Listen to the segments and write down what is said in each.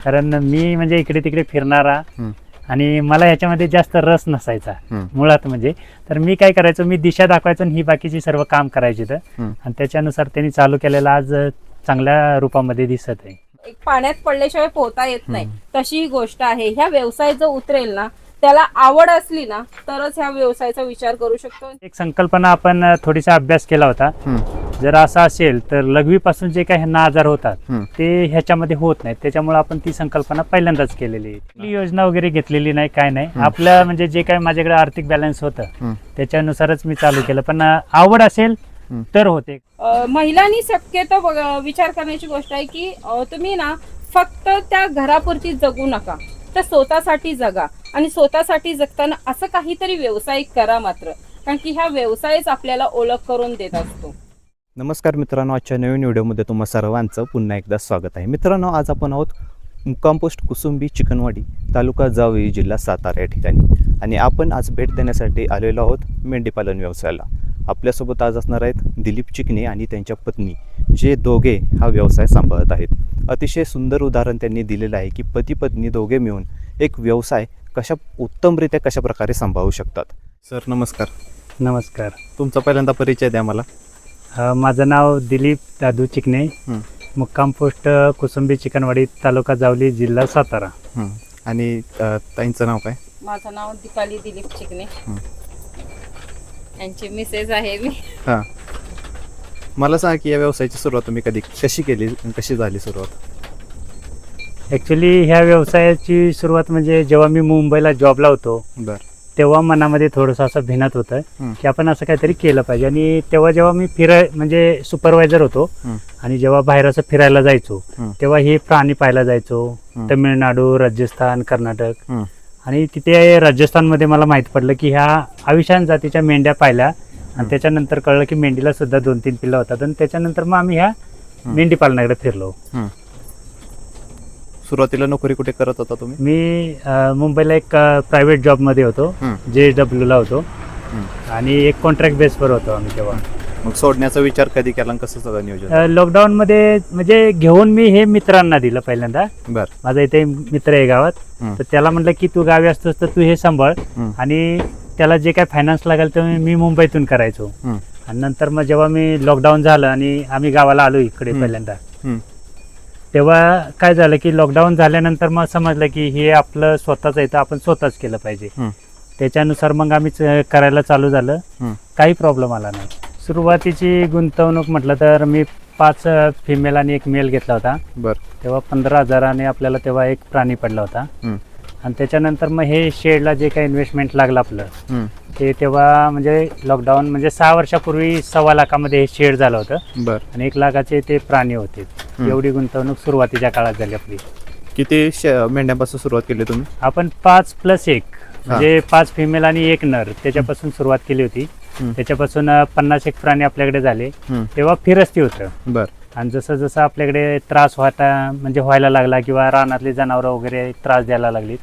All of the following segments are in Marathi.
कारण मी म्हणजे इकडे तिकडे फिरणारा आणि मला ह्याच्यामध्ये जास्त रस नसायचा मुळात म्हणजे. तर मी काय करायचो, मी दिशा दाखवायचो आणि ही बाकीची सर्व काम करायची तर आणि त्याच्यानुसार त्यांनी चालू केलेला आज चांगल्या रूपामध्ये दिसत आहे. एक पाण्यात पडल्याशिवाय पोहता येत नाही तशी ही गोष्ट आहे. ह्या व्यवसाय जो उतरेल ना, त्याला आवड असली ना तरच ह्या व्यवसायाचा विचार करू शकतो. एक संकल्पना आपण थोडीसा अभ्यास केला होता. जर असं असेल तर लघवीपासून जे काही ह्यांना आजार होतात ते ह्याच्यामध्ये होत नाहीत. त्याच्यामुळे आपण ती संकल्पना पहिल्यांदाच केलेली आहे. योजना वगैरे घेतलेली नाही, काय नाही. आपलं म्हणजे जे काही माझ्याकडे आर्थिक बॅलन्स होतं त्याच्यानुसारच मी चालू केलं. पण आवड असेल तर होते. महिलांनी शक्यतो विचार करण्याची गोष्ट आहे की तुम्ही ना फक्त त्या घरापुरती जगू नका, तर स्वतःसाठी जगा आणि स्वतःसाठी जगताना असं काहीतरी व्यवसाय करा मात्र, कारण की ह्या व्यवसायच आपल्याला ओळख करून देत असतो. नमस्कार मित्रांनो, आजच्या नवीन व्हिडिओमध्ये तुम्हा सर्वांचं पुन्हा एकदा स्वागत आहे. मित्रांनो, आज आपण आहोत मुक्काम पोस्ट कुसुंबी चिकनवाडी, तालुका जावळी, जिल्हा सातारा या ठिकाणी. आणि आपण आज भेट देण्यासाठी आलेलो आहोत मेंढीपालन व्यवसायाला. आपल्यासोबत आज असणार आहेत दिलीप चिकणे आणि त्यांच्या पत्नी, जे दोघे हा व्यवसाय सांभाळत आहेत. अतिशय सुंदर उदाहरण त्यांनी दिलेलं आहे की पती पत्नी दोघे मिळून एक व्यवसाय उत्तमरित्या कशा प्रकारे सांभाळू शकतात. सर नमस्कार. नमस्कार. तुमचा पहिल्यांदा परिचय द्या मला. माझं नाव दिलीप दादू चिकणे, मुक्काम पोस्ट कुसुंबी चिकनवाडी, तालुका जावली, जिल्हा सातारा. आणि ताईंचं नाव काय? माझं नाव दीपाली दिलीप चिकणे, यांची मिसेस आहे मी. हां, मला सांगा की या व्यवसायाची सुरुवात तुम्ही कशी केली, कशी झाली सुरुवात? ॲक्च्युली ह्या व्यवसायाची सुरुवात म्हणजे जेव्हा मी मुंबईला जॉबला होतो तेव्हा मनामध्ये थोडंसं असं भिनत होतं की आपण असं काहीतरी केलं पाहिजे. आणि तेव्हा जेव्हा मी म्हणजे सुपरवायझर होतो आणि जेव्हा बाहेर असं फिरायला जायचो तेव्हा हे प्राणी पाहायला जायचो. तमिळनाडू, राजस्थान, कर्नाटक. आणि तिथे राजस्थानमध्ये मला माहीत पडलं की ह्या आविशान जातीच्या मेंढ्या पाहिल्या आणि त्याच्यानंतर कळलं की मेंढीला सुद्धा 2-3 पिल्लं होतात. आणि त्याच्यानंतर मग आम्ही ह्या मेंढी पालनाकडे फिरलो. सुरुवातीला नोकरी कुठे करत होता तुम्ही? मी मुंबईला एक प्रायव्हेट जॉबमध्ये होतो, JSWला होतो आणि एक कॉन्ट्रॅक्ट बेसवर होतो आम्ही तेव्हा. मग सोडण्याचा विचार कधी केला, कसं सगळं नियोजन? लॉकडाऊनमध्ये म्हणजे घेऊन मी हे मित्रांना दिलं पहिल्यांदा. माझा इथे मित्र आहे गावात, तर त्याला म्हटलं की तू गावी असतोस तर तू हे सांभाळ आणि त्याला जे काय फायनान्स लागेल तर मी मुंबईतून करायचो. आणि नंतर मग जेव्हा मी लॉकडाऊन झालं आणि आम्ही गावाला आलो इकडे पहिल्यांदा, तेव्हा काय झालं की लॉकडाऊन झाल्यानंतर मग समजलं की हे आपलं स्वतःच आहे तर आपण स्वतःच केलं पाहिजे. त्याच्यानुसार मग आम्ही करायला चालू झालं. काही प्रॉब्लेम आला नाही. सुरुवातीची गुंतवणूक म्हटलं तर मी 5 फिमेल आणि 1 मेल घेतला होता. तेव्हा 15,000 आपल्याला तेव्हा एक प्राणी पडला होता. आणि त्याच्यानंतर मग हे शेडला जे काही इन्व्हेस्टमेंट लागलं आपलं ते तेव्हा म्हणजे लॉकडाऊन म्हणजे 6 वर्षापूर्वी 1.25 लाखामध्ये हे शेड झालं होतं आणि 1 लाखाचे ते प्राणी होते. एवढी गुंतवणूक सुरुवातीच्या काळात झाली आपली. किती मेंढ्यांपासून सुरुवात केली तुम्ही? आपण 5+1 म्हणजे 5 फिमेल आणि 1 नर त्याच्यापासून सुरुवात केली होती. त्याच्यापासून 50 प्राणी आपल्याकडे झाले. तेव्हा फिरस्ती होतं. आणि जसं जसं आपल्याकडे त्रास व्हायला लागला किंवा रानातली जनावरं वगैरे त्रास द्यायला लागली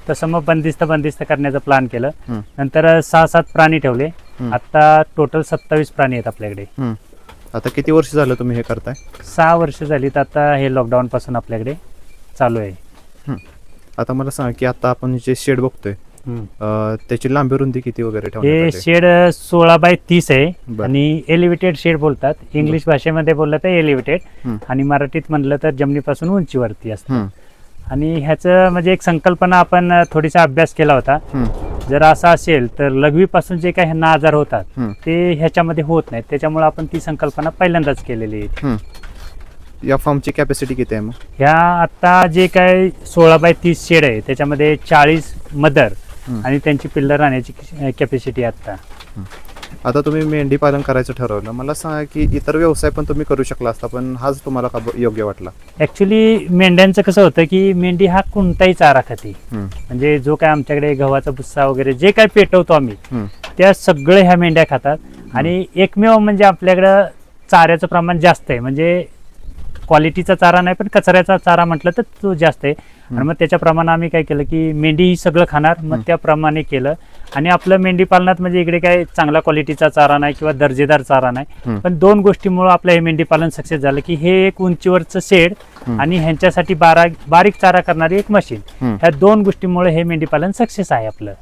तसं मग बंदिस्त करण्याचं प्लॅन केलं. नंतर 6-7 प्राणी ठेवले. आता टोटल 27 प्राणी आहेत आपल्याकडे. आता किती वर्ष झालं तुम्ही हे करताय? 6 वर्ष झाली. तर आता हे लॉकडाऊन पासून आपल्याकडे चालू आहे. आता मला सांगा की आता आपण जे शेड बघतोय त्याची लांबी रुंदी किती वगैरे हे शेड 16x30 आहे आणि एलिव्हेटेड शेड बोलतात. इंग्लिश भाषेमध्ये बोललं तर एलिव्हेटेड आणि मराठीत म्हणलं तर जमिनीपासून उंचीवरती असतं. आणि ह्याचं म्हणजे एक संकल्पना आपण थोडीसा अभ्यास केला होता. जर असं असेल तर लघवीपासून जे काही ह्यांना आजार होतात ते ह्याच्यामध्ये होत नाहीत. त्याच्यामुळे आपण ती संकल्पना पहिल्यांदाच केलेली आहे. या फॉर्मची कॅपॅसिटी किती आहे मग? ह्या आता जे काय 16x30 शेड आहे त्याच्यामध्ये 40 मदर आणि त्यांची पिल्लर राहण्याची कॅपॅसिटी आता. आता तुम्ही मेंढी पालन करायचं ठरवलं, मला सांगा की इतर व्यवसाय पण तुम्ही करू शकला असता, पण हाच तुम्हाला का योग्य वाटला? ऍक्च्युली मेंढ्यांचं कसं होतं की मेंढी हा कोणताही चारा खाते. म्हणजे जो काय आमच्याकडे गव्हाचा भुस्सा वगैरे जे काय पेटवतो आम्ही त्या सगळे ह्या मेंढ्या खातात. आणि एकमेव म्हणजे आपल्याकडं चाऱ्याचं प्रमाण जास्त आहे. म्हणजे क्वालिटीचा चारा नाही पण कचऱ्याचा चारा म्हटलं तर तो जास्त आहे. आणि मग त्याच्याप्रमाणे आम्ही काय केलं की मेंढी ही सगळं खाणार, मग त्याप्रमाणे केलं. आणि आपलं मेंढी पालनात म्हणजे इकडे काय चांगला क्वालिटीचा चारा नाही किंवा दर्जेदार चारा नाही, पण 2 गोष्टीमुळे आपलं हे मेंढी पालन सक्सेस झालं की हे एक उंचीवरचं शेड आणि ह्यांच्यासाठी बारीक चारा करणारी एक मशीन, ह्या 2 गोष्टीमुळे हे मेंढी पालन सक्सेस आहे आपलं.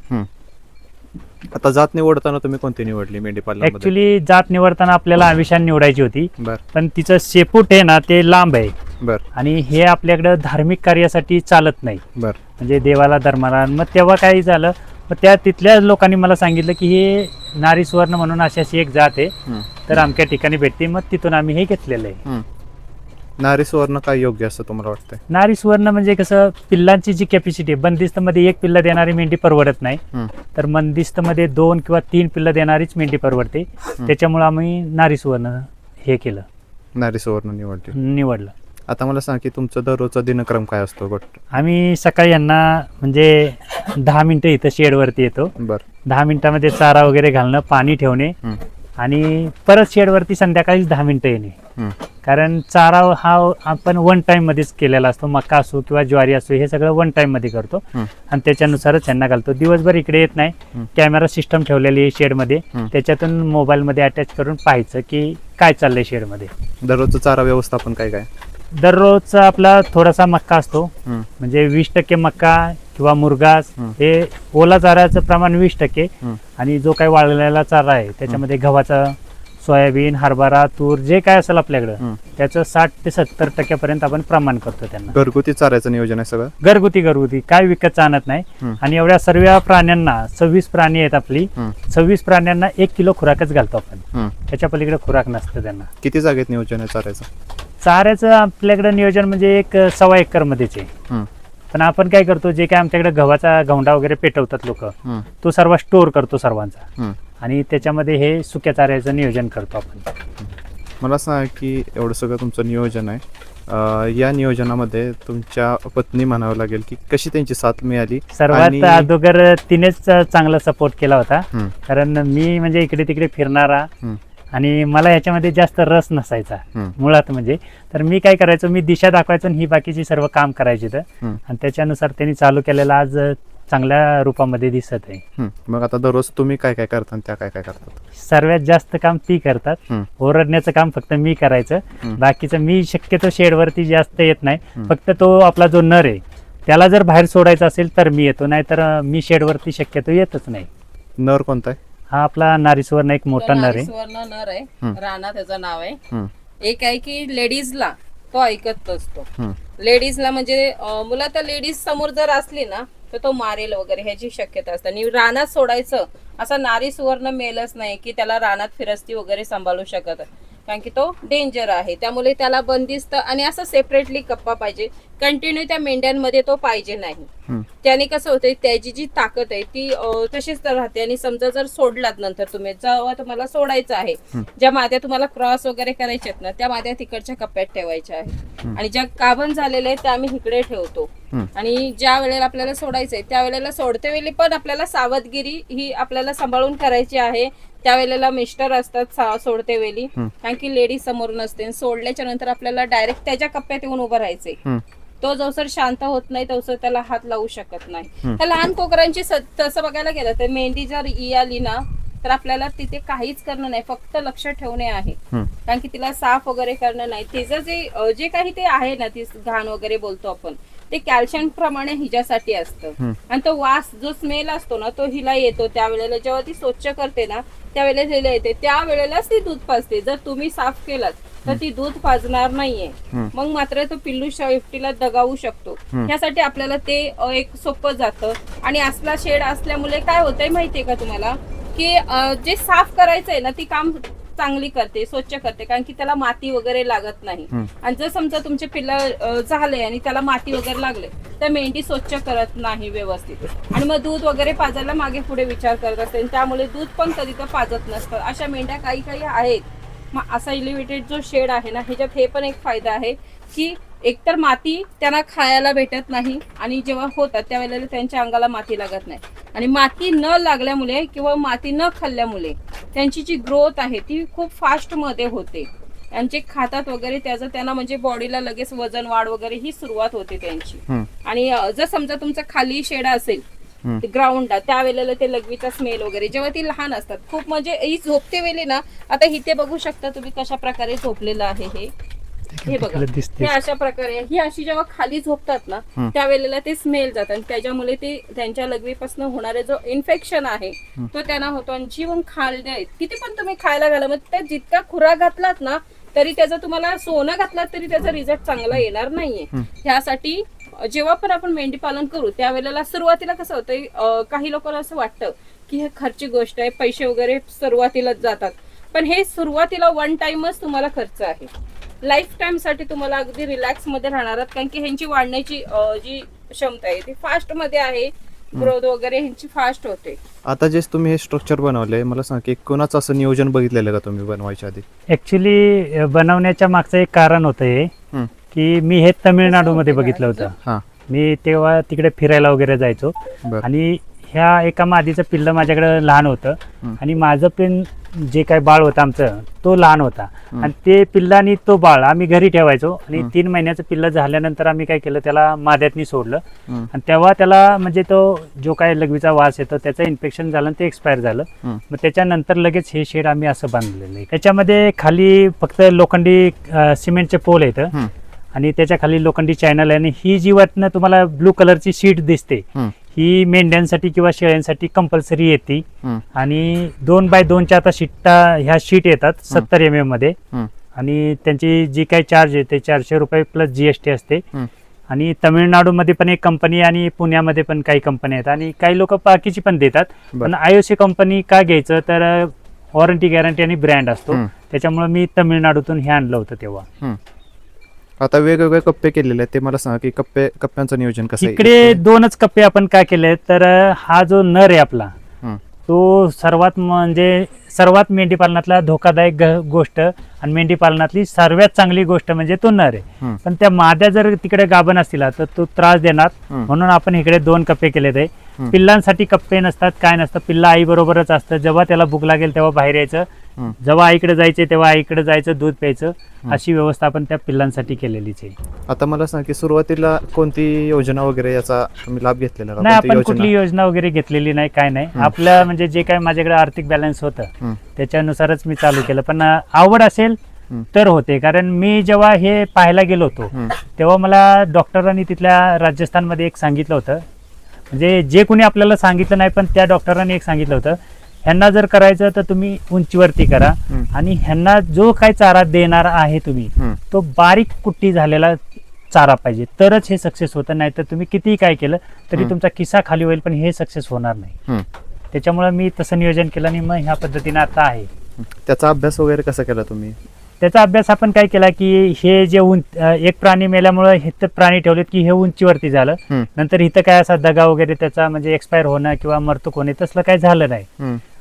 आता जात निवडताना तुम्ही कोणती निवडली मेंढी पालनामध्ये? ऍक्च्युली जात निवडताना आपल्याला आविशान निवडायची होती, बर पण तिचं शेपूट आहे ना ते लांब आहे बर आणि हे आपल्याकडे धार्मिक कार्यासाठी चालत नाही, बर म्हणजे देवाला धर्माला. मग तेव्हा काय झालं, मग त्या तिथल्या लोकांनी मला सांगितलं की हे नारी सुवर्ण म्हणून अशी एक जात आहे, तर अमक्या ठिकाणी भेटते. मग तिथून आम्ही हे घेतलेलं आहे. नारी सुवर्ण काय योग्य असं तुम्हाला वाटतंय? नारी सुवर्ण म्हणजे कसं, पिल्लांची जी कॅपॅसिटी आहे, बंदिस्त मध्ये 1 पिल्ला देणारी मेंढी परवडत नाही, तर बंदिस्त मध्ये 2 किंवा 3 पिल्ला देणारीच मेंढी परवडते. त्याच्यामुळे आम्ही नारी सुवर्ण हे केलं, नारी सुवर्ण निवडलं. आता मला सांग की तुमचा दररोजचा दिनक्रम काय असतो? आम्ही सकाळी यांना म्हणजे 10 मिनिटं इथं शेडवरती येतो, बर 10 मिनिटामध्ये चारा वगैरे घालणं, पाणी ठेवणे आणि परत शेडवरती संध्याकाळी 10 मिनिटं येणे. कारण चारा हा आपण 1 टाइम मध्येच केलेला असतो, मका असो किंवा ज्वारी असो, हे सगळं 1 टाइम मध्ये करतो आणि त्याच्यानुसारच त्यांना घालतो. दिवसभर इकडे येत नाही, कॅमेरा सिस्टम ठेवलेली आहे शेडमध्ये, त्याच्यातून मोबाईल मध्ये अटॅच करून पाहायचं की काय चाललंय शेडमध्ये. दररोजचं चारा व्यवस्थापन काय काय? दररोजचा आपला थोडासा मक्का असतो, म्हणजे 20% मक्का किंवा मुरगास, हे ओला चाऱ्याचं प्रमाण 20%, आणि जो काही वाळलेला चारा आहे त्याच्यामध्ये गव्हाचा, सोयाबीन, हरभरा, तूर जे काय असेल आपल्याकडं त्याचं 60 ते 70% पर्यंत आपण प्रमाण करतो त्यांना. घरगुती चाऱ्याचं नियोजन आहे सगळं? घरगुती काय विकत आणत नाही. आणि एवढ्या सर्व प्राण्यांना 26 प्राणी आहेत आपली, 26 प्राण्यांना 1 किलो खुराकच घालतो आपण, त्याच्या पलीकडे खुराक नसतं त्यांना. किती जागेत नियोजन आहे चाऱ्याचं? चाऱ्याचं आपल्याकडे नियोजन म्हणजे 1.25 एकर मध्येच आहे. पण आपण काय करतो, जे काय आमच्याकडे गव्हाचा घोंडा वगैरे पेटवतात लोक, तो सर्व स्टोअर करतो सर्वांचा, आणि त्याच्यामध्ये हे सुक्या चाऱ्याचं नियोजन करतो आपण. मला सांग की एवढं सगळं तुमचं नियोजन आहे, या नियोजनामध्ये तुमच्या पत्नी म्हणावं लागेल की कशी त्यांची साथ मिळाली? सर्वात अगोदर तिनेच चांगला सपोर्ट केला होता, कारण मी म्हणजे इकडे तिकडे फिरणारा आणि मला याच्यामध्ये जास्त रस नसायचा मुळात. म्हणजे तर मी काय करायचो, मी दिशा दाखवायचो आणि ही बाकीची सर्व काम करायची तर, आणि त्याच्यानुसार त्यांनी चालू केलेलं आज चांगल्या रूपामध्ये दिसत आहे. मग आता दररोज तुम्ही काय काय करता आणि त्या काय काय करतात? सर्वात जास्त काम ती करतात, ओरडण्याचं काम फक्त मी करायचं. बाकीचं मी शक्यतो शेडवरती जास्त येत नाही, फक्त तो आपला जो नर आहे त्याला जर बाहेर सोडायचा असेल तर मी येतो, नाहीतर मी शेडवरती शक्यतो येतच नाही. नर कोणता आहे? हा आपला नारी सुवर्ण एक मोठा नर आहे. नर आहे, राणा त्याचं नाव आहे. एक आहे की लेडीजला तो ऐकत असतो, लेडीजला म्हणजे मुला तर लेडीज समोर जर असली ना तर तो मारेल वगैरे ह्याची शक्यता असते. आणि रानात सोडायचं असा नारी सुवर्ण मेलच नाही की त्याला रानात फिरस्ती वगैरे सांभाळू शकत, कारण की तो डेंजर आहे. त्यामुळे त्याला बंदिस्त आणि असं सेपरेटली कप्पा पाहिजे, कंटिन्यू त्या मेंढ्यांमध्ये तो पाहिजे नाही. त्याने कसं होतंय, त्याची जी ताकद आहे ती तशीच राहते. आणि समजा जर सोडलात नंतर तुम्ही, जेव्हा तुम्हाला सोडायचं आहे, ज्या माद्या तुम्हाला क्रॉस वगैरे करायच्या आहेत ना, त्या माद्या तिकडच्या कप्प्यात ठेवायच्या आहेत, आणि ज्या काबन झालेल्या आहेत त्या आम्ही इकडे ठेवतो. आणि ज्या वेळेला आपल्याला सोडायचंय त्यावेळेला सोडते वेळी पण आपल्याला सावधगिरी ही आपल्याला सांभाळून करायची आहे. त्यावेळेला मिस्टर असतात सोडते वेळी, कारण की लेडीज समोर नसते. सोडल्याच्या नंतर आपल्याला डायरेक्ट त्याच्या कप्प्यात येऊन उभं राहायचंय. तो जवसर शांत होत नाही तवसर त्याला हात लावू शकत नाही. त्या लहान कोकरांची तसं बघायला गेलं तर मेंढी जर आली ना तर आपल्याला तिथे काहीच करणं नाही, फक्त लक्ष ठेवणे आहे. कारण की तिला साफ वगैरे करणं नाही. तिचं जे काही ते आहे ना, ती घाण वगैरे बोलतो आपण, ते कॅल्शियम प्रमाणे हिच्यासाठी असतं. आणि तो वास जो स्मेल असतो ना तो हिला येतो त्यावेळेला, जेव्हा ती स्वच्छ करते ना त्यावेळेला हिला येते, त्यावेळेलाच ती दूध पाजते. जर तुम्ही साफ केलात तर ती दूध पाजणार नाहीये, मग मात्र तो पिल्लू शेपटीला दगावू शकतो. यासाठी आपल्याला ते एक सोपं जातं. आणि असला शेड असल्यामुळे काय होतंय माहितीये का तुम्हाला, की जे साफ करायचंय ना ती काम चांगली करते, स्वच्छ करते, कारण की त्याला माती वगैरे लागत नाही. आणि जर समजा तुमचे पिल्लं झाले आणि त्याला माती वगैरे लागले तर मेंढी स्वच्छ करत नाही व्यवस्थित, आणि मग दूध वगैरे पाजायला मागे पुढे विचार करत असते, त्यामुळे दूध पण कधी तर पाजत नसतं. अशा मेंढ्या काही आहेत. मग असा एलिव्हेटेड जो शेड आहे ना, ह्याच्यात हे पण एक फायदा आहे की एकतर माती त्यांना खायला भेटत नाही, आणि जेव्हा होतात त्यावेळेला त्यांच्या अंगाला माती लागत नाही. आणि माती न लागल्यामुळे किंवा माती न खाल्ल्यामुळे त्यांची जी ग्रोथ आहे ती खूप फास्ट मध्ये होते. यांचे खातात वगैरे त्याचं त्यांना म्हणजे बॉडीला लगेच वजन वाढ वगैरे ही सुरुवात होते त्यांची. आणि जर समजा तुमचा खाली शेडा असेल ग्राउंडला, त्यावेळेला ते लघवीचा स्मेल वगैरे जेव्हा ती लहान असतात खूप म्हणजे ही झोपते वेळी ना, आता इथे बघू शकता तुम्ही कशा प्रकारे झोपलेलं आहे हे बघा, हे अशा प्रकारे ही अशी जेव्हा खाली झोपतात ना त्यावेळेला ते स्मेल जातात आणि त्याच्यामुळे ते त्यांच्या लघवीपासून होणारे जो इन्फेक्शन आहे तो त्यांना होतो. आणि जीवन खाल्ले किती पण तुम्ही खायला घाला, मग त्या जितका खुराक घातलात ना तरी त्याचा तुम्हाला सोनं घातलात तरी त्याचा रिझल्ट चांगला येणार नाहीये. ह्यासाठी जेव्हा पण आपण मेंढी पालन करू त्यावेळेला सुरुवातीला कसं होतंय, काही लोकांना असं वाटतं की हे खर्ची गोष्ट आहे, पैसे वगैरे सुरुवातीलाच जातात, पण हे सुरुवातीला वन टाइमच तुम्हाला खर्च आहे. लाईफ टाइम साठी तुम्हाला अगदी रिलॅक्स मध्ये राहणार, कारण की ह्यांची वाढण्याची जी क्षमता आहे ती फास्ट मध्ये आहे, ग्रोथ वगैरे ह्यांची फास्ट होते. आता जे तुम्ही हे स्ट्रक्चर बनवलंय, मला सांग की कोणाचं असं नियोजन बघितलेलं का तुम्ही बनवायच्या आधी? ऍक्च्युली बनवण्याच्या मागचं एक कारण होतं हे की मी हे तमिळनाडूमध्ये बघितलं होतं. मी तेव्हा तिकडे फिरायला वगैरे जायचो आणि ह्या एका मादीचं पिल्लं माझ्याकडे लहान होतं आणि माझं पण जे काय बाळ होतं आमचं तो लहान होता आणि ते पिल्लं आणि तो बाळ आम्ही घरी ठेवायचो आणि 3 महिन्याचं पिल्लं झाल्यानंतर आम्ही काय केलं, त्याला माद्यातनी सोडलं आणि तेव्हा त्याला म्हणजे तो जो काय लघवीचा वास येतो त्याचं इन्फेक्शन झालं आणि ते एक्सपायर झालं. मग त्याच्यानंतर लगेच हे शेड आम्ही असं बांधलेलं आहे. त्याच्यामध्ये खाली फक्त लोखंडी सिमेंटचे पोल आहेत आणि त्याच्या खाली लोखंडी चॅनल आहे आणि ही जी वरनं तुम्हाला ब्लू कलरची शीट दिसते ही मेंढ्यांसाठी किंवा शेळ्यांसाठी कंपल्सरी येते आणि 2x2च्या आता ह्या शीट येतात 70 mm मध्ये आणि त्यांची जी काही चार्ज आहे ते 400 रुपये प्लस GST असते. आणि तमिळनाडूमध्ये पण एक कंपनी आणि पुण्यामध्ये पण काही कंपनी आहेत आणि काही लोक बाकीची पण देतात. पण IOC कंपनी का घ्यायचं तर वॉरंटी गॅरंटी आणि ब्रँड असतो, त्याच्यामुळे मी तमिळनाडूतून हे आणलं होतं तेव्हा. आता वेगवेगळे कप्पे केलेले आहेत, ते मला सांगा की कप्प्यांचं नियोजन कसं आहे? इकडे 2च कप्पे आपण काय केले तर हा जो नर आहे आपला तो सर्वात मेंढी पालनातला धोकादायक गोष्ट आणि मेंढी पालनातली सर्वात चांगली गोष्ट म्हणजे तो नर आहे. पण त्या माद्या जर तिकडे गाभण असतील तर तो त्रास देणार, म्हणून आपण इकडे 2 कप्पे केले ते. पिल्लांसाठी कप्पे नसतात, काय नसतं, पिल्ला आई बरोबरच असतं. जेव्हा त्याला भूक लागेल तेव्हा बाहेर यायचं, जेव्हा आईकडे जायचे तेव्हा आईकडे जायचं, दूध प्यायचं, अशी व्यवस्था आपण त्या पिल्लांसाठी केलेलीच आहे. आता मला सांग की सुरुवातीला कोणती योजना वगैरे याचा तुम्ही लाभ घेतलेला? नाही, आपण कुठली योजना वगैरे घेतलेली नाही, काय नाही. आपलं म्हणजे जे काय माझ्याकडे आर्थिक बॅलन्स होतं त्याच्यानुसारच मी चालू केलं. पण आवड असेल तर होते, कारण मी जेव्हा हे पाहायला गेलो होतो तेव्हा मला डॉक्टरांनी तिथल्या राजस्थानमध्ये एक सांगितलं होतं, म्हणजे जे कोणी आपल्याला सांगितलं नाही पण त्या डॉक्टरांनी एक सांगितलं होतं, ह्यांना जर करायचं तर तुम्ही उंचीवरती करा आणि ह्यांना जो काय चारा देणार आहे तुम्ही तो बारीक कुट्टी झालेला चारा पाहिजे, तरच हे सक्सेस होतं. नाही तर तुम्ही कितीही काय केलं तरी तुमचा किस्सा खाली होईल पण हे सक्सेस होणार नाही. त्याच्यामुळे मी तसं नियोजन केलं आणि मग ह्या पद्धतीने आता आहे. त्याचा अभ्यास वगैरे कसा केला तुम्ही? त्याचा अभ्यास आपण काय केला की हे जे एक प्राणी मेल्यामुळे हे प्राणी ठेवलेत की हे उंचीवरती झालं, नंतर इथं काय असा दगा वगैरे त्याचा म्हणजे एक्सपायर होणं किंवा मरतूक होणे तसलं काही झालं नाही.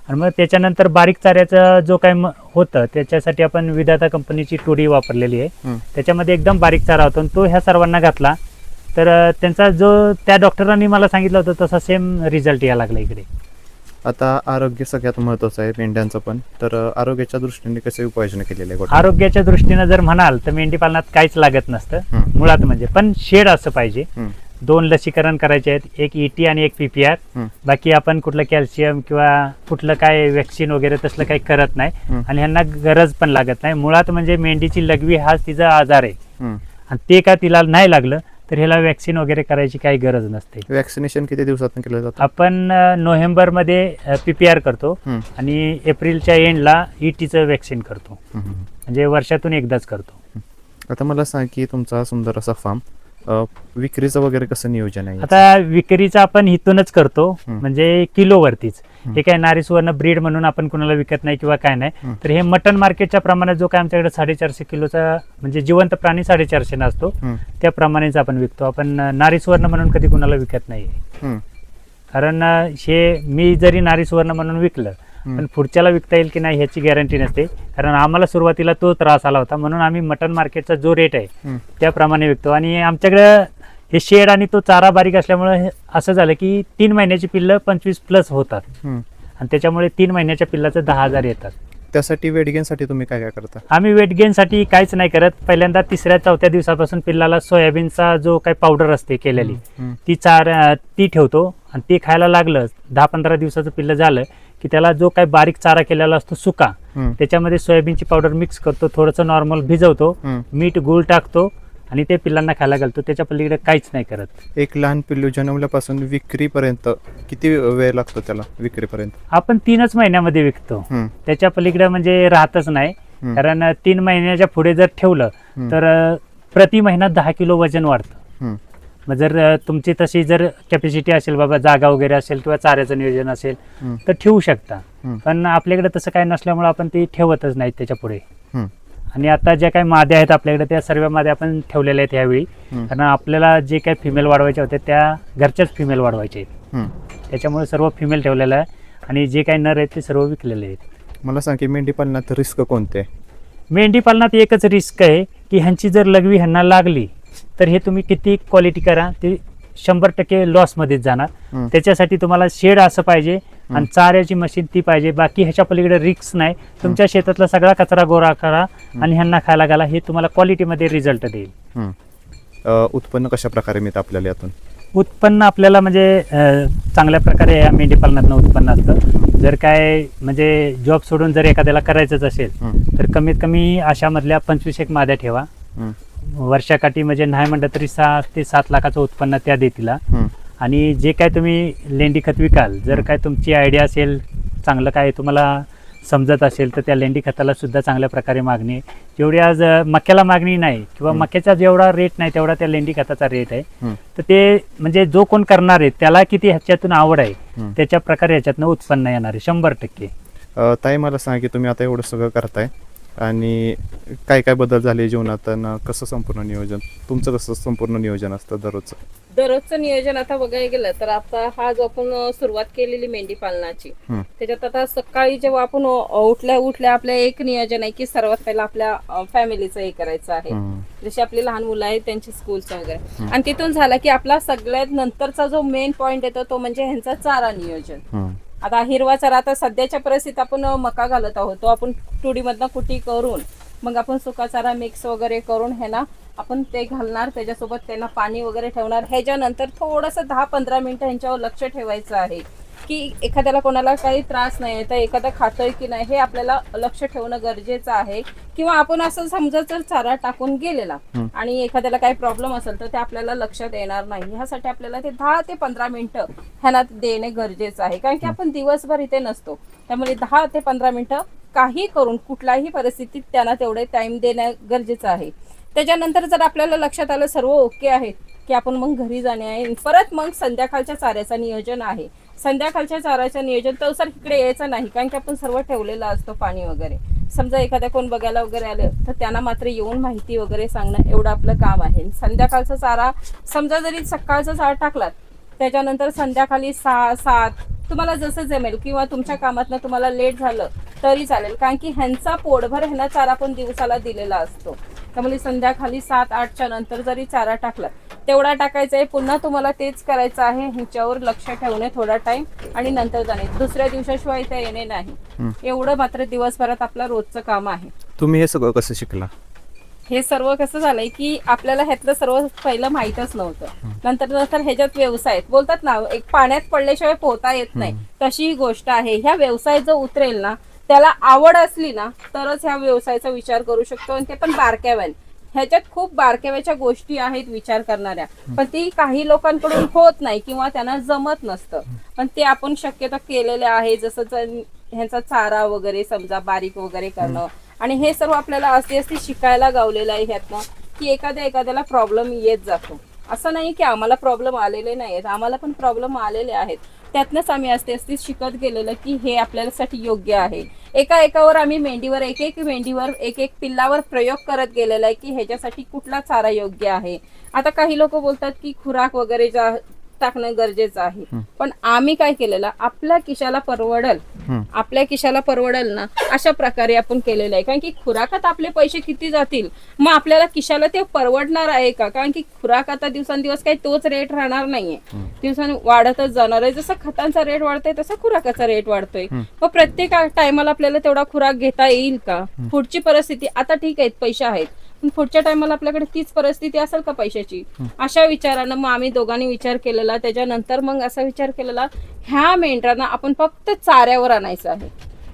आणि मग त्याच्यानंतर बारीक चाऱ्याचं जो काय होतं त्याच्यासाठी आपण विधाता कंपनीची टोडी वापरलेली आहे, त्याच्यामध्ये एकदम बारीक चारा होता तो ह्या सर्वांना घातला तर त्यांचा जो त्या डॉक्टरांनी मला सांगितलं होतं तसा सेम रिझल्ट यायला लागला इकडे. आता आरोग्य सगळ्यात महत्वाचं आहे मेंढ्यांचं पण, तर आरोग्याच्या दृष्टीने कसे उपाययोजना केलेले आहे? आरोग्याच्या दृष्टीने जर म्हणाल तर मेंढी पालनात काहीच लागत नसतं मुळात, म्हणजे पण शेड असं पाहिजे. 2 लसीकरण करायचे आहेत, एक ET आणि एक PPR. बाकी आपण कुठलं कॅल्शियम किंवा कुठलं काय वॅक्सिन वगैरे तसलं काही करत नाही आणि ह्यांना गरज पण लागत नाही. मुळात म्हणजे मेंढीची लघवी हाच तिचा आजार आहे आणि ते का तिला नाही लागलं तर ह्याला वॅक्सिन वगैरे करायची काही गरज नसते. वॅक्सिनेशन किती दिवसात केलं जातं? आपण नोव्हेंबरमध्ये PPR करतो आणि एप्रिलच्या एंडला ETचं वॅक्सिन करतो, म्हणजे वर्षातून एकदाच करतो. आता मला सांग की तुमचा सुंदर असा फार्म विक्रीचं वगैरे कसं नियोजन आहे? आता विक्रीचं आपण इथूनच करतो, म्हणजे किलोवरतीच. हे काय नारी सुवर्ण ब्रीड म्हणून आपण कुणाला विकत नाही किंवा काय नाही. तर हे मटन मार्केटच्या प्रमाणात जो काय आमच्याकडे 450 किलोचा म्हणजे जिवंत प्राणी 450 नसतो त्याप्रमाणेच आपण विकतो. आपण नारी सुवर्ण म्हणून कधी कुणाला विकत नाही, कारण हे मी जरी नारी सुवर्ण म्हणून विकलं पण पुढच्याला विकता येईल की नाही ह्याची गॅरंटी नसते, कारण आम्हाला सुरुवातीला तो त्रास आला होता म्हणून आम्ही मटन मार्केटचा जो रेट आहे त्याप्रमाणे विकतो. आणि आमच्याकडे हे शेड आणि तो चारा बारीक असल्यामुळे असं झालं की 3 महिन्याची पिल्लं 25+ होतात आणि त्याच्यामुळे 3 महिन्याच्या पिल्लाचं 10,000 येतात. त्यासाठी वेट गेनसाठी तुम्ही काय काय करता? आम्ही वेट गेनसाठी काहीच नाही करत. पहिल्यांदा 3-4 दिवसापासून पिल्लाला सोयाबीनचा जो काही पावडर असते केलेली ती ठेवतो आणि ती खायला लागलं 10-15 दिवसाचं पिल्लं झालं की त्याला जो काही बारीक चारा केलेला असतो सुका त्याच्यामध्ये सोयाबीनची पावडर मिक्स करतो, थोडंसं नॉर्मल भिजवतो, मीठ गूळ टाकतो आणि ते पिल्लांना खायला घालतो. त्याच्या पलीकडे काहीच नाही करत. एक लहान पिल्लू जन्मल्यापासून विक्रीपर्यंत किती वेळ लागतो त्याला विक्रीपर्यंत? आपण 3च महिन्यामध्ये विकतो. त्याच्या पलीकडे म्हणजे राहतच नाही, कारण 3 महिन्याच्या पुढे जर ठेवलं तर प्रति महिना 10 किलो वजन वाढतं. मग जर तुमची तशी जर कॅपॅसिटी असेल, बाबा जागा वगैरे असेल किंवा चाऱ्याचं नियोजन असेल तर ठेवू शकता. पण आपल्याकडे तसं काही नसल्यामुळे आपण ती ठेवतच नाही त्याच्या पुढे. आणि आता ज्या काही माद्या आहेत आपल्याकडे त्या सर्व माद्या आपण ठेवलेल्या आहेत यावेळी, कारण आपल्याला जे काही फिमेल वाढवायच्या होत्या त्या घरच्याच फिमेल वाढवायच्या आहेत. त्याच्यामुळे सर्व फिमेल ठेवलेलं आहे आणि जे काही नर आहेत ते सर्व विकलेले आहेत. मला सांग की मेंढी पालनात रिस्क कोणते? मेंढी पालनात एकच रिस्क आहे की ह्यांची जर लघवी ह्यांना लागली तर हे तुम्ही किती क्वालिटी करा ते 100% लॉसमध्येच जाणार. त्याच्यासाठी तुम्हाला शेड असं पाहिजे आणि चाऱ्याची मशीन ती पाहिजे. बाकी ह्याच्या पलीकडे रिस्क नाही. तुमच्या शेतातला सगळा कचरा गोळा करा आणि ह्यांना खायला घाला, हे तुम्हाला क्वालिटीमध्ये रिझल्ट देईल. उत्पन्न कशा प्रकारे मिळतं आपल्याला यातून? उत्पन्न आपल्याला म्हणजे चांगल्या प्रकारे या मेंढीपालनातनं उत्पन्न असतं. जर काय म्हणजे जॉब सोडून जर एखाद्याला करायचंच असेल तर कमीत कमी अशामधल्या 25 माद्या ठेवा. वर्षाकाठी म्हणजे नाही म्हणलं तरी 6 ते 7 लाखाचं उत्पन्न त्या देतील. आणि जे काय तुम्ही लेंडी खत विकाल, जर काय तुमची आयडिया असेल, चांगलं काय तुम्हाला समजत असेल तर त्या लेंडी खताला सुद्धा चांगल्या प्रकारे मागणी आहे. जेवढी आज मक्याला मागणी नाही किंवा मक्याचा जेवढा रेट नाही तेवढा त्या लेंडी खताचा रेट आहे. तर ते म्हणजे जो कोण करणार आहे त्याला किती ह्याच्यातून आवड आहे त्याच्या प्रकारे ह्याच्यातनं उत्पन्न येणार आहे 100%. ताई मला सांग की तुम्ही आता एवढं सगळं करताय आणि काय काय बदल झाले जीवनात, कसं संपूर्ण नियोजन तुमचं, कसं संपूर्ण नियोजन असतं दररोजचं नियोजन? आता बघायला गेलं तर आता हा जो आपण सुरुवात केलेली मेंढी पालनाची, त्याच्यात आता सकाळी जेव्हा आपण उठल्या आपलं एक नियोजन आहे की सर्वात पहिला आपल्या फॅमिलीचं हे करायचं आहे. जशी आपली लहान मुलं आहेत त्यांची स्कूलचं वगैरे, आणि तिथून झालं की आपला सगळ्यात नंतरचा जो मेन पॉइंट येतो तो म्हणजे ह्यांचा चारा नियोजन. आता हिरवा चारा, आता सध्याच्या परिस्थितीत आपण मका घालत आहोत, तो आपण तुडीमधनं कुटी करून मग आपण सुका चारा मिक्स वगैरे करून ह्याला आपण ते घालणार, त्याच्यासोबत त्यांना पाणी वगैरे ठेवणार. ह्याच्यानंतर थोडंसं 10-15 मिनिटं ह्यांच्यावर लक्ष ठेवायचं आहे की एखाद्याला कोणाला काही त्रास नाही तर एखादा खातोय की नाही हे आपल्याला लक्ष ठेवणं गरजेचं आहे. किंवा आपण असं समजा जर चारा टाकून गेलेला आणि एखाद्याला काही प्रॉब्लेम असेल तर ते आपल्याला लक्षात येणार नाही. ह्यासाठी आपल्याला ते 10 ते 15 मिनिटं ह्यांना देणे गरजेचं आहे, कारण की आपण दिवसभर इथे नसतो. त्यामुळे 10 ते 15 मिनिटं काही करून कुठल्याही परिस्थितीत त्यांना तेवढे टाइम देणं गरजेचं आहे. त्याच्यानंतर जर आपल्याला लक्षात आलं सर्व ओके आहे की आपण मग घरी जाणे आहे, परत मग संध्याकाळच्या चाऱ्याचं नियोजन आहे. संध्याकाळच्या चाऱ्याचं नियोजन तर सर इकडे यायचं नाही, कारण की आपण सर्व ठेवलेलं असतं पाणी वगैरे. समजा एखाद्या कोण बघायला वगैरे आलं तर त्यांना मात्र येऊन माहिती वगैरे सांगणं एवढं आपलं काम आहे. संध्याकाळचा चारा समजा जरी सकाळचा चारा टाकलात त्याच्यानंतर संध्याकाळी 6-7 तुम्हाला जसं जमेल किंवा तुमच्या कामातनं तुम्हाला लेट झालं तरी चालेल, कारण की ह्यांचा पोटभर ह्यांना चारा पण दिवसाला दिलेला असतो. त्यामुळे संध्याकाळी 7-8च्या नंतर जरी चारा टाकला तेवढा टाकायचा आहे. पुन्हा तुम्हाला तेच करायचं आहे, ह्याच्यावर लक्ष ठेवणे थोडा टाइम आणि नंतर जाणे. दुसऱ्या दिवसाशिवाय इथे येणे नाही. एवढं मात्र दिवसभरात आपलं रोजचं काम आहे. तुम्ही हे सगळं कसं शिकला? हे सर्व कसं झालंय की आपल्याला ह्यातलं सर्व पहिलं माहीतच नव्हतं. नंतर ह्याच्यात व्यवसाय बोलतात ना, एक पाण्यात पडल्याशिवाय पोहता येत नाही, तशी ही गोष्ट आहे. ह्या व्यवसाय जो उतरेल ना, त्याला आवड असली ना तरच ह्या व्यवसायाचा विचार करू शकतो. आणि ते पण बारक्याव्याने. ह्याच्यात खूप बारक्याव्याच्या गोष्टी आहेत विचार करणाऱ्या, पण ती काही लोकांकडून होत नाही किंवा त्यांना जमत नसतं. पण ते आपण शक्यतो केलेले आहे. जसं ह्यांचा चारा वगैरे समजा बारीक वगैरे करणं, आणि हे सर्व आपल्याला असते शिकायला गावलेलं आहे ह्यातनं की एखाद्याला प्रॉब्लेम येत जातो. असं नाही की आम्हाला प्रॉब्लेम आलेले नाहीत, आम्हाला पण प्रॉब्लेम आलेले आहेत. त्यातनंच आम्ही असते शिकत गेलेलं की हे आपल्यासाठी योग्य आहे. एकावर आम्ही मेंढीवर एक पिल्लावर प्रयोग करत गेलेला आहे की ह्याच्यासाठी कुठला चारा योग्य आहे. आता काही लोक बोलतात की खुराक वगैरे टाकणं गरजेचं आहे. पण आम्ही काय केलेलं, आपल्या खिशाला परवडल, आपल्या खिशाला परवडल ना अशा प्रकारे आपण केलेलं आहे. कारण की खुराकात आपले पैसे किती जातील, मग आपल्याला खिशाला ते परवडणार आहे का? कारण की खुराक आता दिवसांदिवस काही तोच रेट राहणार नाहीये, दिवसांनी वाढतच जाणार आहे. जसं खतांचा रेट वाढतोय तसा खुराकाचा रेट वाढतोय. मग प्रत्येक टायमाला आपल्याला तेवढा खुराक घेता येईल का? पुढची परिस्थिती आता ठीक आहे, पैसे आहेत, पण पुढच्या टायमाला आपल्याकडे तीच परिस्थिती असेल का पैशाची? अशा विचारानं मग आम्ही दोघांनी विचार केलेला. त्याच्यानंतर मग असा विचार केलेला, ह्या मेंढरांना आपण फक्त चाऱ्यावर आणायचं आहे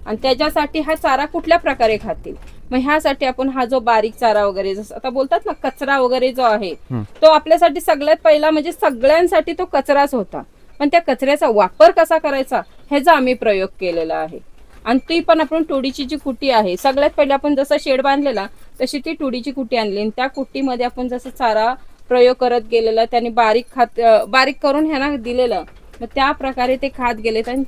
आणि त्याच्यासाठी हा चारा कुठल्या प्रकारे खातील. मग ह्यासाठी आपण हा जो बारीक चारा वगैरे, जसं आता बोलतात ना कचरा वगैरे जो आहे, तो आपल्यासाठी सगळ्यात पहिला म्हणजे सगळ्यांसाठी तो कचराच होता. पण त्या कचऱ्याचा वापर कसा करायचा ह्याचा आम्ही प्रयोग केलेला आहे. आणि ती पण आपण तुडीची जी कुटी आहे, सगळ्यात पहिले आपण जसा शेड बांधलेला तशी ती तुडीची कुटी आणली आणि त्या कुटीमध्ये आपण जसं चारा प्रयोग करत गेलेला, त्याने बारीक करून ह्यांना दिलेलं. मग त्या प्रकारे ते खात गेलेत आणि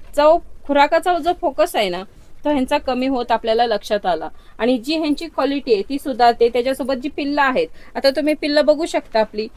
खुराकाचा जो फोकस आहे ना तो ह्यांचा कमी होत आपल्याला लक्षात आला. आणि जी ह्यांची क्वालिटी आहे ती सुधारते. त्याच्यासोबत जी पिल्लं आहेत, आता तुम्ही पिल्लं बघू शकता, आपली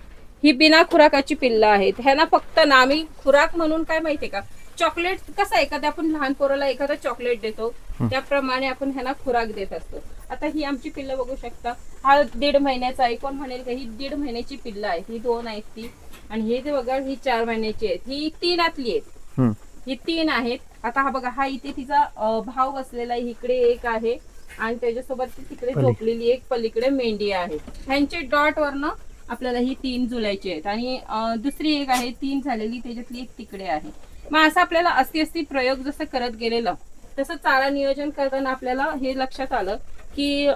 ही बिना खुराकाची पिल्लं आहेत. ह्यांना फक्त ना आम्ही खुराक म्हणून काय माहितीये का, चॉकलेट कसं एखाद्या आपण लहान पोराला एखादा चॉकलेट देतो त्याप्रमाणे आपण ह्यांना खुराक देत असतो. आता ही आमची पिल्लं बघू शकता, हा 1.5 महिन्याचा आहे. कोण म्हणेल का ही 1.5 महिन्याची पिल्लं आहे, ही 2 आहेत ती, आणि हे जे बघा ही 4 महिन्याची आहेत, ही 3आतली आहेत, ही 3 आहेत. आता हा बघा, हा इथे तिचा भाव बसलेला आहे, इकडे एक आहे आणि त्याच्यासोबत तिकडे झोपलेली एक पलीकडे मेंढी आहे. ह्यांचे डॉट वरनं आपल्याला ही 3 जुळायची आहेत आणि दुसरी एक आहे 3 झालेली, त्याच्यातली एक तिकडे आहे. मग असं आपल्याला अस्ती प्रयोग जसं करत गेलेलं तसं चारा नियोजन करताना आपल्याला हे लक्षात आलं की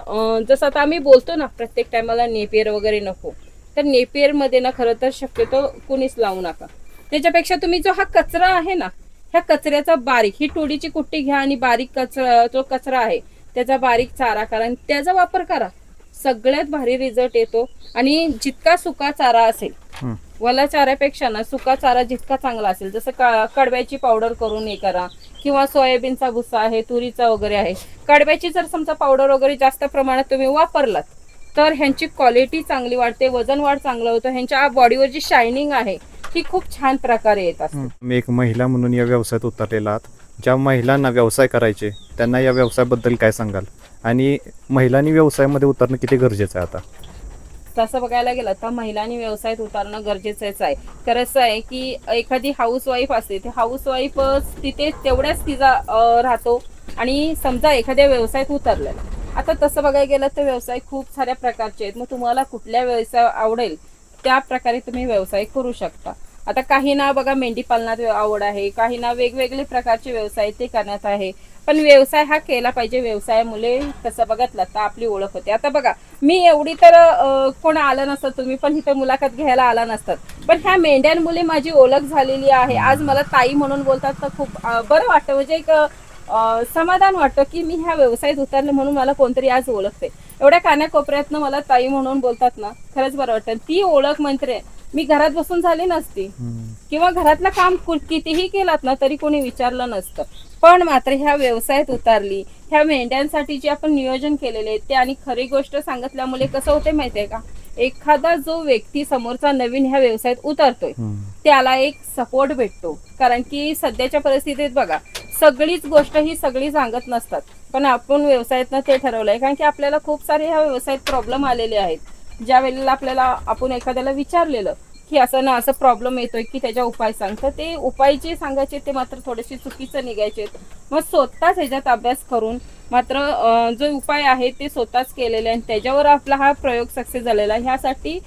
जसं आता आम्ही बोलतो ना प्रत्येक टायमाला नेपियर वगैरे नको, तर नेपियर मध्ये ना खरं तर शक्यतो कुणीच लावू नका. त्याच्यापेक्षा तुम्ही जो हा कचरा आहे ना, ह्या कचऱ्याचा बारीक, ही टोडीची कुट्टी घ्या आणि बारीक कचरा जो कचरा आहे त्याचा बारीक चारा करा आणि त्याचा वापर करा, सगळ्यात भारी रिझल्ट येतो. आणि जितका सुका चारा असेल, वला चाऱ्यापेक्षा ना सुका चारा जितका चांगला असेल, जसं कडब्याची पावडर करून हे करा, किंवा सोयाबीनचा भुसा आहे, तुरीचा वगैरे आहे. कडब्याची जर समजा पावडर वगैरे जास्त प्रमाणात तुम्ही वापरलात तर ह्यांची क्वालिटी चांगली वाढते, वजन वाढ चांगलं होतं, ह्यांच्या बॉडीवर जी शायनिंग आहे ही खूप छान प्रकारे येत असते. मी एक महिला म्हणून या व्यवसायात उतरलेला आहात. ज्या महिलांना व्यवसाय करायचे त्यांना या व्यवसायाबद्दल काय सांगाल, आणि महिलांनी व्यवसायामध्ये उतरणं किती गरजेचं आहे आता? तसं बघायला गेलं तर महिलांनी व्यवसायात उतरणं गरजेचंच आहे. तर असं आहे की एखादी हाऊसवाईफ असते, ती हाऊसवाईफ तिथे तेवढ्याच तिचा राहतो. आणि समजा एखाद्या व्यवसायात उतरलेला, आता तसं बघायला गेलं तर व्यवसाय खूप साऱ्या प्रकारचे आहेत. मग तुम्हाला कुठल्या व्यवसाय आवडेल त्या प्रकारे तुम्ही व्यवसाय करू शकता. आता काहींना बघा मेंढी पालनात आवड आहे, काहींना वेगवेगळे प्रकारचे व्यवसाय ते करण्यात आहे. पण व्यवसाय हा केला पाहिजे. व्यवसायामुळे तसं बघितलं तर आपली ओळख होते. आता बघा, मी एवढी तर कोण आलं नसतं, तुम्ही पण इथं मुलाखत घ्यायला आला नसतात, पण ह्या मेंढ्यांमुळे माझी ओळख झालेली आहे. आज मला ताई म्हणून बोलतात तर खूप बरं वाटतं, म्हणजे एक समाधान वाटतं की मी ह्या व्यवसायात उतरले म्हणून मला कोणतरी आज ओळखते. एवढ्या कानाकोपऱ्यातनं मला ताई म्हणून बोलतात ना, खरंच बरं वाटतं. ती ओळख मंत्र मी घरात बसून झाली नसती, किंवा घरातलं काम कितीही केलात ना तरी कोणी विचारलं नसतं. पण मात्र ह्या व्यवसायात उतरली, ह्या मेंढ्यांसाठी जे आपण नियोजन केलेले ते, आणि खरी गोष्ट सांगितल्यामुळे कसं होते माहितीये का, एखादा जो व्यक्ती समोरचा नवीन ह्या व्यवसायात उतरतोय त्याला एक सपोर्ट भेटतो. कारण की सध्याच्या परिस्थितीत बघा, सगळीच गोष्ट ही सगळी सांगत नसतात, पण आपण व्यवसायातनं ते ठरवलंय. कारण की आपल्याला खूप सारे ह्या व्यवसायात प्रॉब्लेम आलेले आहेत. ज्या वेळेला आपल्याला आपण एखाद्याला विचारलेलं की असं ना असं प्रॉब्लेम येतोय की त्याच्या उपाय सांग, तर ते उपाय जे सांगायचे ते मात्र थोडेसे चुकीचं निघायचे. मग स्वतःच ह्याच्यात अभ्यास करून मात्र जो उपाय आहे ते स्वतःच केलेले आणि त्याच्यावर आपला हा प्रयोग सक्सेस झालेला. ह्यासाठी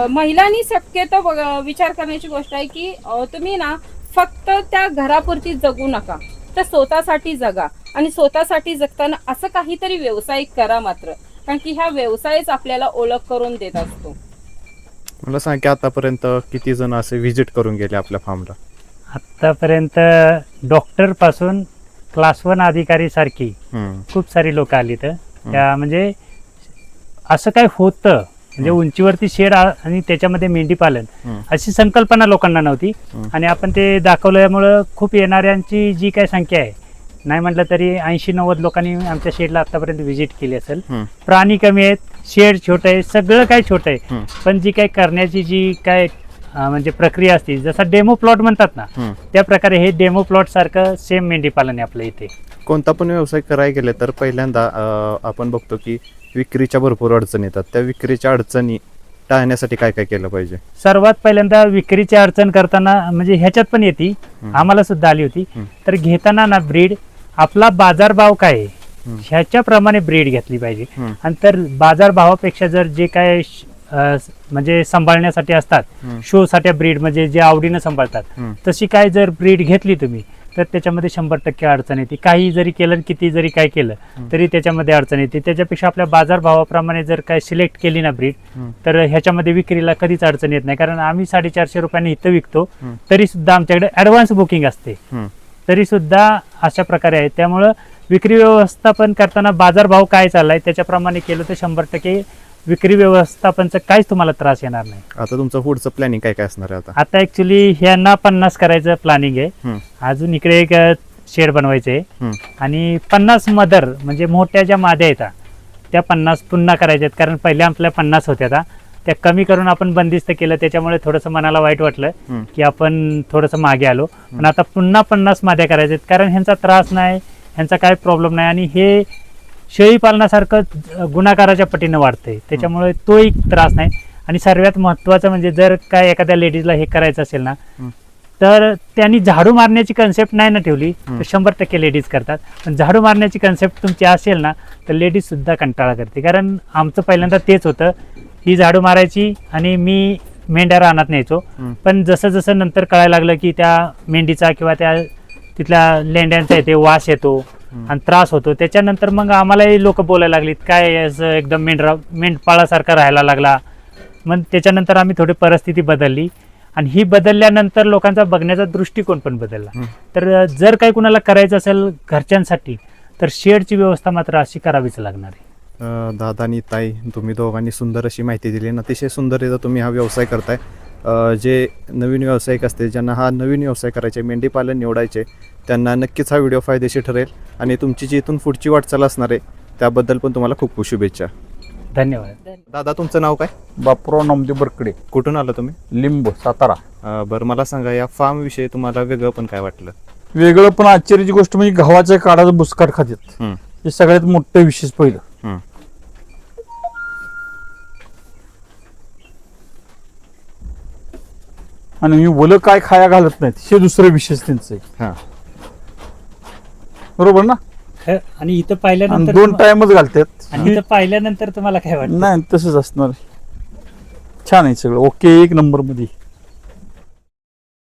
महिलांनी शक्यतो विचार करण्याची गोष्ट आहे की तुम्ही ना फक्त त्या घरापुरती जगू नका, तर स्वतःसाठी जगा. आणि स्वतःसाठी जगताना असं काहीतरी व्यवसाय करा मात्र, कारण की ह्या व्यवसायच आपल्याला ओळख करून देत असतो. मला सांग की आतापर्यंत किती जण असे व्हिजिट करून गेले आपल्या फार्मला? आतापर्यंत डॉक्टर पासून क्लास 1 अधिकारी सारखी खूप सारी लोक आली. तर त्या म्हणजे असं काय होतं, म्हणजे उंचीवरती शेड आणि त्याच्यामध्ये मेंढी पालन अशी संकल्पना लोकांना नव्हती. आणि आपण ते दाखवल्यामुळं खूप येणाऱ्यांची जी काय संख्या आहे, नाही म्हटलं तरी 80-90 लोकांनी आमच्या शेडला आतापर्यंत व्हिजिट केली असेल. प्राणी कमी आहेत, शेड छोटं आहे, सगळं काय छोटं आहे, पण जी काय करण्याची जी काय म्हणजे प्रक्रिया असते, जसा डेमो प्लॉट म्हणतात ना, त्या प्रकारे हे डेमो प्लॉट सारखं सेम मेंढी पालन आहे आपल्या इथे. कोणता पण व्यवसाय करायला गेले तर पहिल्यांदा आपण बघतो की विक्रीच्या भरपूर अडचणी येतात. त्या विक्रीच्या अडचणी टाळण्यासाठी काय काय केलं पाहिजे? सर्वात पहिल्यांदा विक्रीची अडचण करताना म्हणजे ह्याच्यात पण येते, आम्हाला सुद्धा आली होती. तर घेताना ना ब्रीड आपला बाजारभाव काय आहे ह्याच्याप्रमाणे ब्रीड घेतली पाहिजे. आणि तर बाजारभावापेक्षा जर जे काय म्हणजे सांभाळण्यासाठी असतात, शो साठी ब्रीड म्हणजे जे आवडीनं सांभाळतात, तशी काय जर ब्रीड घेतली तुम्ही तर त्याच्यामध्ये 100% अडचण येते. काही जरी केलं, किती जरी काय केलं तरी त्याच्यामध्ये अडचण येते. त्याच्यापेक्षा आपल्या बाजारभावाप्रमाणे जर काय सिलेक्ट केली ना ब्रीड, तर ह्याच्यामध्ये विक्रीला कधीच अडचण येत नाही. कारण आम्ही 450 रुपयांनी इथं विकतो, तरी सुद्धा आमच्याकडे ऍडव्हान्स बुकिंग असते, तरी सुद्धा अशा प्रकारे आहे. त्यामुळं विक्री व्यवस्थापन करताना बाजारभाव काय चाललाय त्याच्याप्रमाणे केलं तर 100% विक्री व्यवस्थापनचा काहीच तुम्हाला त्रास येणार नाही. आता तुमचं पुढचं प्लॅनिंग काय काय असणार आहे? आता ऍक्च्युली ह्यांना 50 करायचं प्लॅनिंग आहे. अजून इकडे एक शेड बनवायचं आहे आणि 50 मदर म्हणजे मोठ्या ज्या माद्या येतात त्या 50 पुन्हा करायच्या आहेत. कारण पहिल्या आपल्या 50 होत्या, त्या कमी करून आपण बंदिस्त केलं, त्याच्यामुळे थोडंसं मनाला वाईट वाटलं की आपण थोडंसं मागे आलो. पण आता पुन्हा 50 माद्या करायच्या आहेत, कारण ह्यांचा त्रास नाही, ह्यांचा काय प्रॉब्लेम नाही आणि हे शेळी पालनासारखं गुणाकाराच्या पटीनं वाढतंय, त्याच्यामुळे तो एक त्रास नाही. आणि सर्वात महत्वाचं म्हणजे जर काय एखाद्या लेडीजला हे करायचं असेल ना, तर त्यांनी झाडू मारण्याची कन्सेप्ट नाही ना ठेवली तर 100% लेडीज करतात. पण झाडू मारण्याची कन्सेप्ट तुमची असेल ना तर लेडीज सुद्धा कंटाळा करते. कारण आमचं पहिल्यांदा तेच होतं, ही झाडू मारायची आणि मी मेंढ्या रानात न्यायचो. पण जसं जसं नंतर कळायला लागलं की त्या मेंढीचा किंवा त्या तिथल्या लेंड्यांचा येते वास येतो आणि त्रास होतो, त्याच्यानंतर मग आम्हालाही लोक बोलायला लागलीत काय असं एकदम मेंढपाळासारखा राहायला लागला. मग त्याच्यानंतर आम्ही थोडी परिस्थिती बदलली आणि ही बदलल्यानंतर लोकांचा बघण्याचा दृष्टिकोन पण बदलला. तर जर काही कुणाला करायचं असेल घरच्यांसाठी तर शेडची व्यवस्था मात्र अशी करावीच लागणार आहे. दादा आणि ताई, तुम्ही दोघांनी सुंदर अशी माहिती दिली आणि अतिशय सुंदररित्या तुम्ही हा व्यवसाय करताय. जे नवीन व्यावसायिक असते, ज्यांना हा नवीन व्यवसाय करायचे, मेंढीपालन निवडायचे, त्यांना नक्कीच हा व्हिडिओ फायदेशीर ठरेल आणि तुमची जी इथून पुढची वाटचाल असणार आहे त्याबद्दल पण तुम्हाला खूप खूप शुभेच्छा. धन्यवाद. दादा, तुमचं नाव काय? बापूराव नामदेव बरकडे, कुठून आलं तुम्ही? लिंब, सातारा. बरं, मला सांगा या फार्म विषयी तुम्हाला वेगळं पण काय वाटलं? वेगळं पण आश्चर्याची गोष्ट म्हणजे गव्हाच्या काढाचं बुसकाट खात्यात, हे सगळ्यात मोठं विशेष पहिलं. आणि मी बोल काय खाया घालत नाहीत, हे दुसरं विशेष त्यांचं आहे. बरोबर ना? आणि इथं आणि पाहिल्यानंतर 2 टाइमच घालतात. आणि इथं पाहिल्यानंतर तुम्हाला काय वाटतं? नाही तसंच असणार. छान आहे सगळं, ओके, 1 नंबर मध्ये.